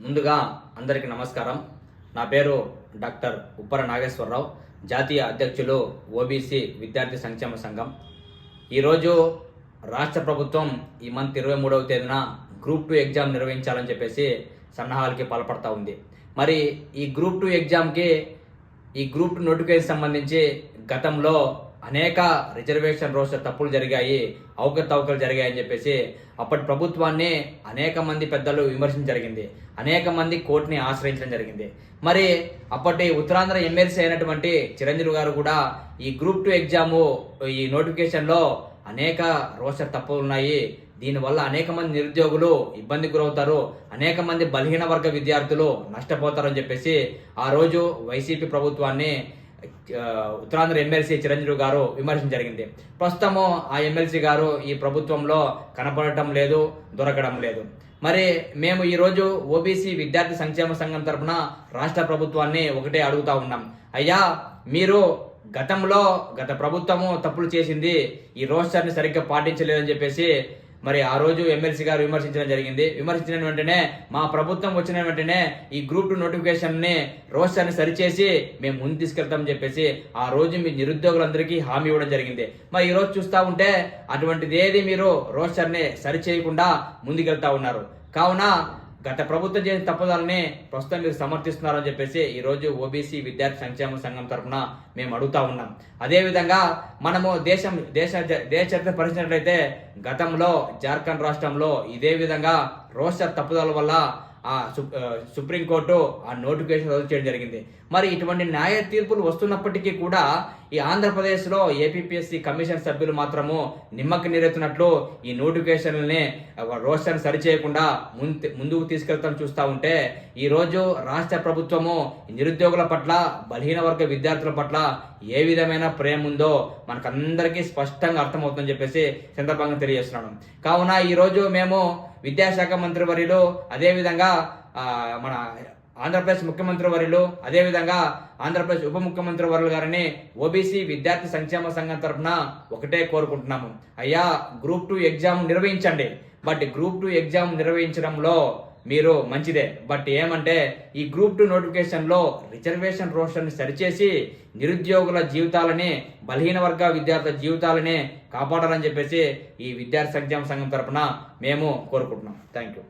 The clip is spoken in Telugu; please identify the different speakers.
Speaker 1: ముందుగా అందరికీ నమస్కారం. నా పేరు డాక్టర్ ఉప్పర నాగేశ్వరరావు, జాతీయ అధ్యక్షులు ఓబీసీ విద్యార్థి సంక్షేమ సంఘం. ఈరోజు రాష్ట్ర ప్రభుత్వం ఈ మంత్ 23వ తేదీన గ్రూప్ 2 ఎగ్జామ్ నిర్వహించాలని చెప్పేసి సన్నాహాలకి పాల్పడతా ఉంది. మరి ఈ గ్రూప్ 2 ఎగ్జామ్కి ఈ గ్రూప్ 2 నోటిఫికేషన్ సంబంధించి గతంలో అనేక రిజర్వేషన్ రోస్టర్ తప్పులు జరిగాయి, అవకతవకలు జరిగాయని చెప్పేసి అప్పటి ప్రభుత్వాన్ని అనేక మంది పెద్దలు విమర్శించడం జరిగింది, అనేక మంది కోర్టుని ఆశ్రయించడం జరిగింది. మరి అప్పటి ఉత్తరాంధ్ర ఎమ్మెల్సీ అయినటువంటి చిరంజీవి గారు కూడా ఈ గ్రూప్ 2 ఎగ్జాము ఈ నోటిఫికేషన్లో అనేక రోస్టర్ తప్పులు ఉన్నాయి, దీనివల్ల అనేక మంది నిరుద్యోగులు ఇబ్బందికి గురవుతారు, అనేక మంది బలహీన వర్గ విద్యార్థులు నష్టపోతారని చెప్పేసి ఆ రోజు వైసీపీ ప్రభుత్వాన్ని ఉత్తరాంధ్ర ఎమ్మెల్సీ చిరంజీవి గారు విమర్శించడం జరిగింది. ప్రస్తుతము ఆ ఎమ్మెల్సీ గారు ఈ ప్రభుత్వంలో కనపడటం లేదు, దొరకడం లేదు. మరి మేము ఈరోజు ఓబీసీ విద్యార్థి సంక్షేమ సంఘం తరఫున రాష్ట్ర ప్రభుత్వాన్ని ఒకటే అడుగుతా ఉన్నాం. అయ్యా, మీరు గత ప్రభుత్వము తప్పులు చేసింది, ఈ రోస్టర్ని సరిగ్గా పాటించలేదని చెప్పేసి మరి ఆ రోజు ఎమ్మెల్సీ గారు విమర్శించడం జరిగింది. విమర్శించిన వెంటనే మా ప్రభుత్వం వచ్చిన వెంటనే ఈ గ్రూప్ 2 నోటిఫికేషన్ని రోస్టర్ని సరిచేసి మేము ముందు తీసుకెళ్తామని చెప్పేసి ఆ రోజు మీ నిరుద్యోగులందరికీ హామీ ఇవ్వడం జరిగింది. మరి ఈ రోజు చూస్తూ ఉంటే అటువంటిది ఏది మీరు రోస్టర్ని సరిచేయకుండా ముందుకెళ్తా ఉన్నారు. కావున గత ప్రభుత్వం చేసిన తప్పుదలని ప్రస్తుతం మీరు సమర్థిస్తున్నారని చెప్పేసి ఈరోజు ఓబీసీ విద్యార్థి సంక్షేమ సంఘం తరఫున మేము అడుగుతా ఉన్నాం. అదేవిధంగా మనము దేశ చరిత్ర పరిచినట్లయితే గతంలో జార్ఖండ్ రాష్ట్రంలో ఇదే విధంగా రోస్టర్ తప్పుదల వల్ల ఆ సుప్రీంకోర్టు ఆ నోటిఫికేషన్ రద్దు చేయడం జరిగింది. మరి ఇటువంటి న్యాయ తీర్పులు వస్తున్నప్పటికీ కూడా ఈ ఆంధ్రప్రదేశ్లో ఏపీపీఎస్సీ కమిషన్ సభ్యులు మాత్రము నిమ్మకి నీరెత్తినట్లు ఈ నోటిఫికేషన్ని రోస్టర్ని సరిచేయకుండా ముందుకు తీసుకెళ్తాం చూస్తూ ఉంటే ఈరోజు రాష్ట్ర ప్రభుత్వము నిరుద్యోగుల పట్ల, బలహీన వర్గ విద్యార్థుల పట్ల ఏ విధమైన ప్రేమ ఉందో మనకందరికీ స్పష్టంగా అర్థమవుతుందని చెప్పేసి సందర్భంగా తెలియజేస్తున్నాను. కావున ఈరోజు మేము విద్యాశాఖ మంత్రి వర్యులు, అదేవిధంగా మన ఆంధ్రప్రదేశ్ ముఖ్యమంత్రి వర్యులు, అదేవిధంగా ఆంధ్రప్రదేశ్ ఉప ముఖ్యమంత్రి వర్యులు గారిని ఓబీసీ విద్యార్థి సంక్షేమ సంఘం తరఫున ఒకటే కోరుకుంటున్నాము. అయ్యా, గ్రూప్ 2 ఎగ్జామ్ నిర్వహించండి, బట్ గ్రూప్ 2 ఎగ్జామ్ నిర్వహించడంలో మీరు మంచిదే, బట్ ఏమంటే ఈ గ్రూప్ 2 నోటిఫికేషన్లో రిజర్వేషన్ రోస్టర్ని సరిచేసి నిరుద్యోగుల జీవితాలని, బలహీన వర్గ విద్యార్థుల జీవితాలని కాపాడాలని చెప్పేసి ఈ విద్యార్థి సంక్షేమ సంఘం తరఫున మేము కోరుకుంటున్నాం. Thank you.